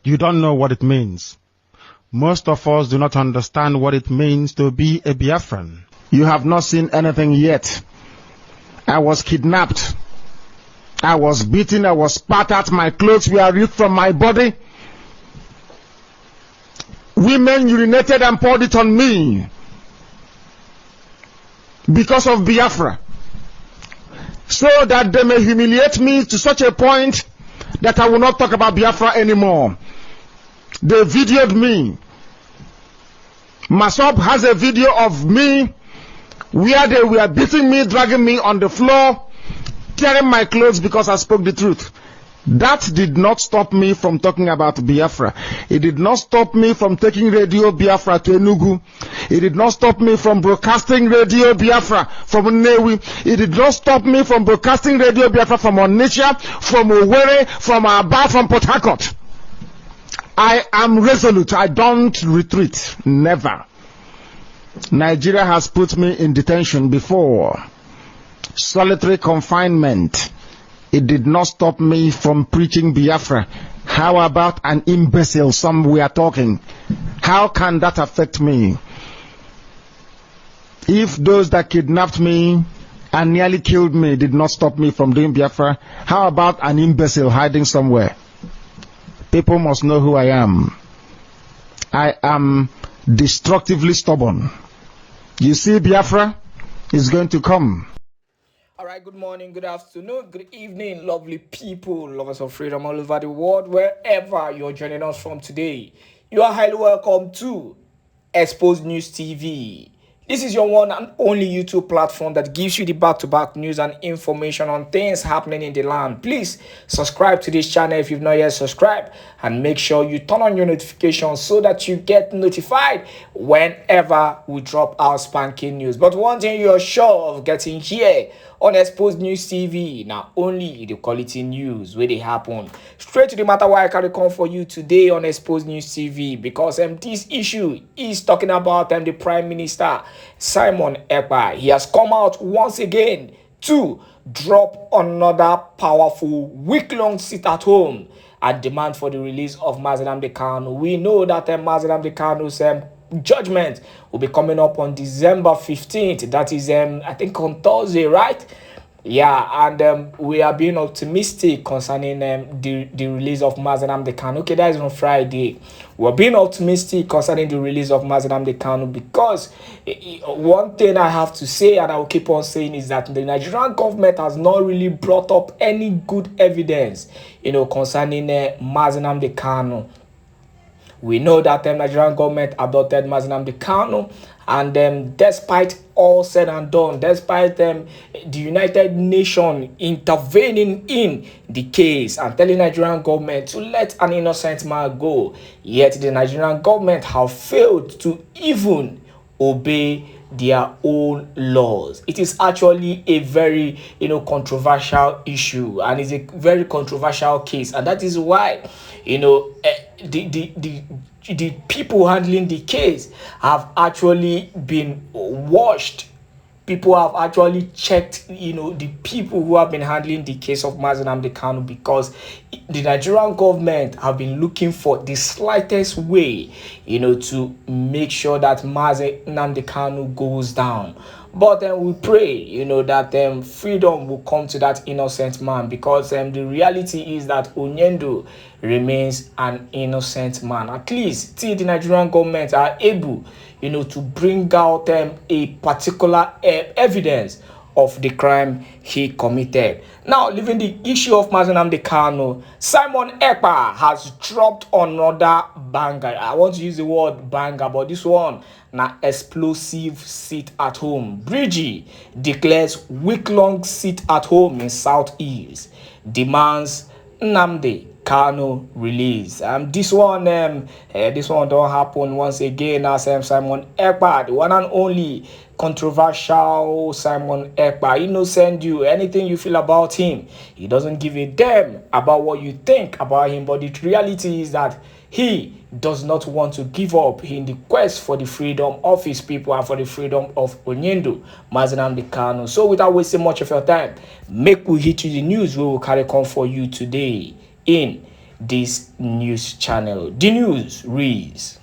You don't know what it means. Most of us do not understand what it means to be a Biafran. You have not seen anything yet. I was kidnapped. I was beaten. I was spat at. My clothes were ripped from my body. Women urinated and poured it on me because of Biafra, so that they may humiliate me to such a point that I will not talk about Biafra anymore. They videoed me. Masop has a video of me where they were beating me, dragging me on the floor, tearing my clothes because I spoke the truth. That did not stop me from talking about Biafra. It did not stop me from taking Radio Biafra to Enugu. It did not stop me from broadcasting Radio Biafra from Nnewi. It did not stop me from broadcasting Radio Biafra from Onitsha, from Owerri, from Aba, from Port Harcourt. I am resolute. I don't retreat. Never. Nigeria has put me in detention before. Solitary confinement. It did not stop me from preaching Biafra. How about an imbecile some we are talking? How can that affect me? If those that kidnapped me and nearly killed me did not stop me from doing Biafra, how about an imbecile hiding somewhere? People must know who I am. I am destructively stubborn. You see, Biafra is going to come. All right, good morning, good afternoon, good evening, lovely people, lovers of freedom all over the world, wherever you're joining us from today. You are highly welcome to Exposed News TV. This is your one and only YouTube platform that gives you the back-to-back news and information on things happening in the land. Please subscribe to this channel if you've not yet subscribed, and make sure you turn on your notifications so that you get notified whenever we drop our spanking news. But one thing you're sure of getting here on Exposed News TV, not only the quality news where they happen straight to the matter, why I carry come for you today on Exposed News TV, because this issue is talking about the Prime Minister Simon Ekpa. He has come out once again to drop another powerful week-long sit-at-home and demand for the release of Mazi Nnamdi Kanu. We know that Mazi Nnamdi Kanu's judgment will be coming up on December 15th. That is, I think, on Thursday, right? Yeah, and we are being optimistic concerning the release of Mazi Nnamdi Kanu. Okay, that is on Friday. We're being optimistic concerning the release of Mazi Nnamdi Kanu because one thing I have to say, and I will keep on saying, is that the Nigerian government has not really brought up any good evidence, concerning Mazi Nnamdi Kanu. We know that the Nigerian government adopted Mazi Nnamdi Kanu, and despite all said and done, despite the United Nations intervening in the case and telling Nigerian government to let an innocent man go, yet the Nigerian government have failed to even obey their own laws. It is actually a very controversial issue, and it's a very controversial case, and that is why the people handling the case have actually been washed. People have actually checked, the people who have been handling the case of Mazi Nnamdi Kanu, because the Nigerian government have been looking for the slightest way, to make sure that Mazi Nnamdi Kanu goes down. But then we pray, that freedom will come to that innocent man, because the reality is that Onyendo remains an innocent man. At least till the Nigerian government are able, to bring out a particular evidence of the crime he committed. Now, leaving the issue of Mazi Nnamdi Kanu, Simon Ekpa has dropped another banger. I want to use the word banger, but this one, na explosive sit at home. Bridgie declares week-long sit at home in Southeast, demands Nnamdi Kanu release. This one don't happen once again as Simon Ekpa, the one and only controversial Simon Ekpa. He no send you anything you feel about him. He doesn't give a damn about what you think about him. But the reality is that he does not want to give up in the quest for the freedom of his people and for the freedom of Onyendo, Mazi Nnamdi Kanu. So without wasting much of your time, make we hit you the news we will carry on for you today in this news channel. The news reads: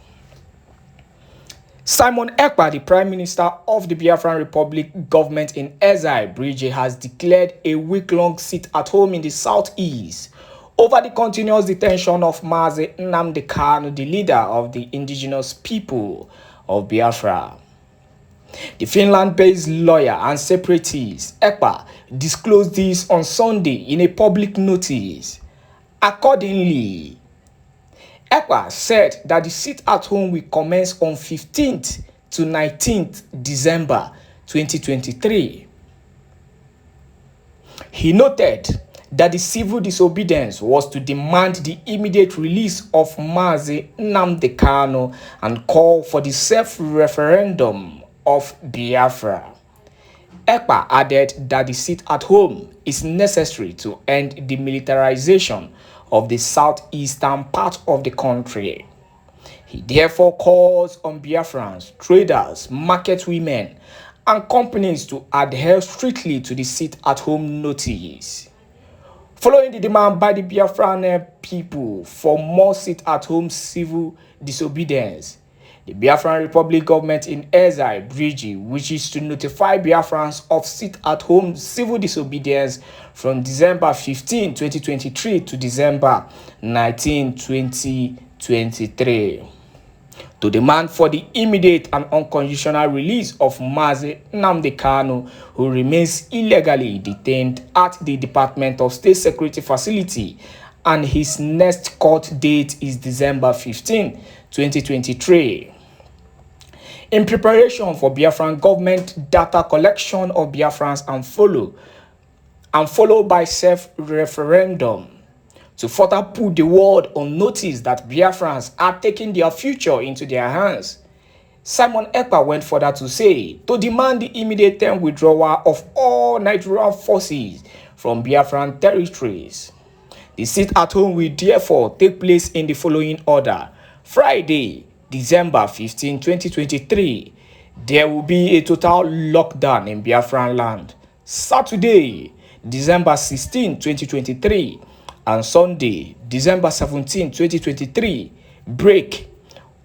Simon Ekpa, the Prime Minister of the Biafran Republic government in exile, Bridge, has declared a week-long sit-at-home in the southeast over the continuous detention of Mazi Nnamdi Kanu, the leader of the indigenous people of Biafra. The Finland-based lawyer and separatist Ekpa disclosed this on Sunday in a public notice. Accordingly, Ekpa said that the sit-at-home will commence on 15th to 19th December 2023. He noted that the civil disobedience was to demand the immediate release of Mazi Nnamdi Kanu and call for the self-referendum of Biafra. Ekpa added that the sit-at-home is necessary to end the militarization of the southeastern part of the country. He therefore calls on Biafrans, traders, market women, and companies to adhere strictly to the sit-at-home notice. Following the demand by the Biafran people for more sit-at-home civil disobedience, the Biafran Republic government in exile, Bridge, wishes to notify Biafrans of sit-at-home civil disobedience from December 15, 2023 to December 19, 2023. To demand for the immediate and unconditional release of Mazi Nnamdi Kanu, who remains illegally detained at the Department of State Security facility, and his next court date is December 15, 2023. In preparation for Biafran government data collection of Biafrans and followed by self-referendum, to further put the world on notice that Biafrans are taking their future into their hands, Simon Ekpa went further to say to demand the immediate withdrawal of all Nigerian forces from Biafran territories. The sit-at-home will therefore take place in the following order. Friday, December 15, 2023, there will be a total lockdown in Biafran land. Saturday, December 16, 2023, and Sunday, December 17, 2023, break.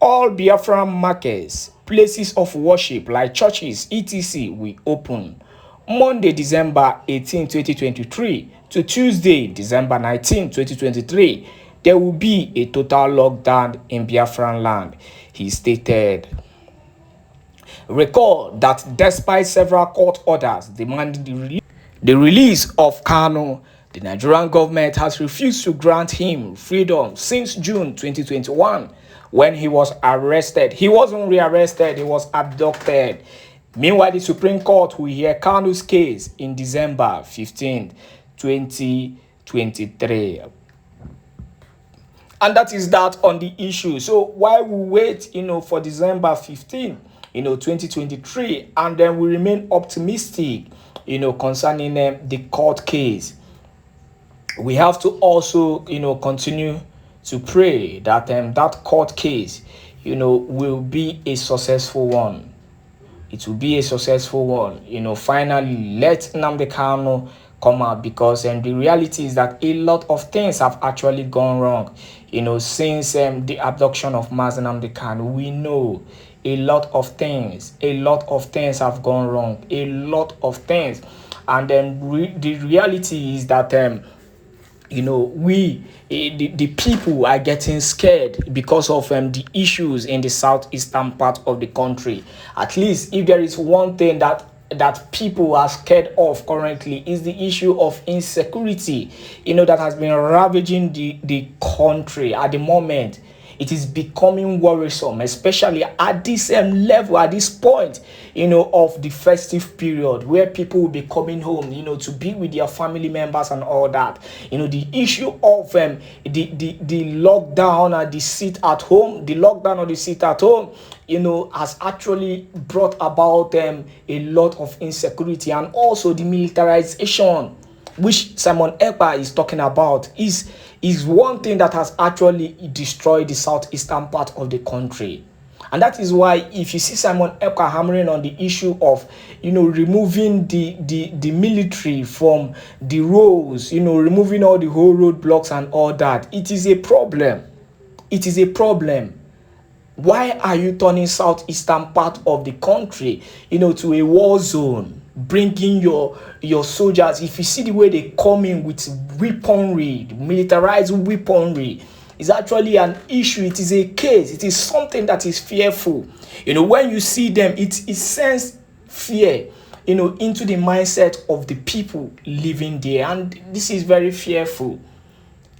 All Biafran markets, places of worship like churches, etc. will open. Monday, December 18, 2023 to Tuesday, December 19, 2023, there will be a total lockdown in Biafran land, he stated. Recall that despite several court orders demanding the release of Kanu, the Nigerian government has refused to grant him freedom since June 2021 when he was arrested. He wasn't rearrested, he was abducted. Meanwhile, the Supreme Court will hear Kanu's case in December 15, 2023. And that is that on the issue. So while we wait, for December 15, 2023, and then we remain optimistic, concerning the court case, we have to also, continue to pray that that court case, will be a successful one. It will be a successful one. Finally, let Nnamdi Kanu come out, because the reality is that a lot of things have actually gone wrong. Since the abduction of Mazi Nnamdi Kanu, we know a lot of things have gone wrong. A lot of things. And then the reality is that the people are getting scared because of the issues in the southeastern part of the country. At least if there is one thing that people are scared of currently, is the issue of insecurity, that has been ravaging the country at the moment. It is becoming worrisome, especially at this level, at this point, of the festive period, where people will be coming home, to be with their family members and all that. The issue of the lockdown and the sit-at-home, has actually brought about a lot of insecurity, and also the militarization, which Simon Ekpa is talking about, is one thing that has actually destroyed the southeastern part of the country. And that is why if you see Simon Ekpa hammering on the issue of, removing the military from the roads, removing all the whole roadblocks and all that, it is a problem. It is a problem. Why are you turning southeastern part of the country, to a war zone, bringing your soldiers? If you see the way they come in with weaponry, militarized weaponry, it's actually an issue. It is a case. It is something that is fearful. When you see them, it sends fear, into the mindset of the people living there. And this is very fearful.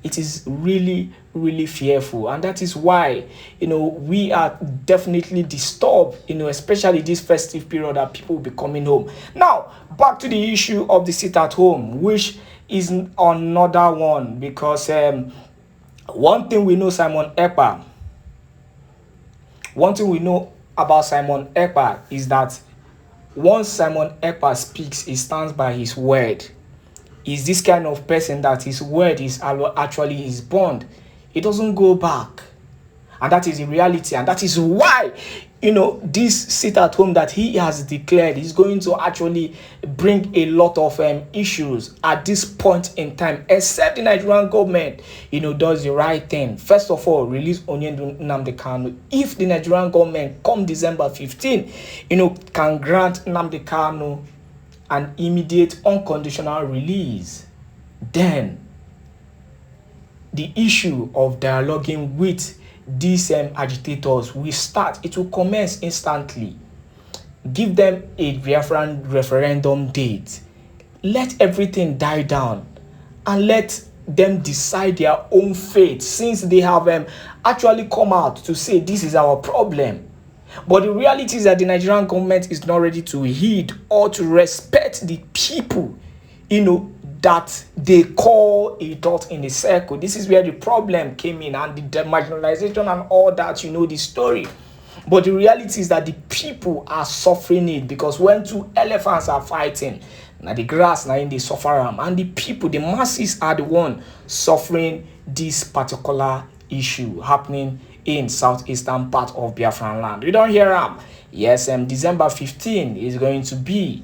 It is really, really fearful. And that is why, we are definitely disturbed, especially this festive period that people will be coming home. Now, back to the issue of the sit at home, which is another one, because one thing we know about Simon Ekpa is that once Simon Ekpa speaks, he stands by his word. Is this kind of person that his word is actually his bond. It doesn't go back. And that is the reality. And that is why, this sit at home that he has declared is going to actually bring a lot of issues at this point in time, except the Nigerian government, does the right thing. First of all, release Onyendun Nnamdi Kanu. If the Nigerian government come December 15, can grant Nnamdi Kanu an immediate unconditional release, then the issue of dialoguing with these agitators will start. It will commence instantly. Give them a Biafran referendum date. Let everything die down and let them decide their own fate, since they have actually come out to say this is our problem. But the reality is that the Nigerian government is not ready to heed or to respect the people, that they call a dot in a circle. This is where the problem came in, and the marginalization and all that, the story. But the reality is that the people are suffering it, because when two elephants are fighting, now the grass now in the suffer, and the people, the masses, are the one suffering this particular issue happening in southeastern part of Biafran land. We don't hear December 15 is going to be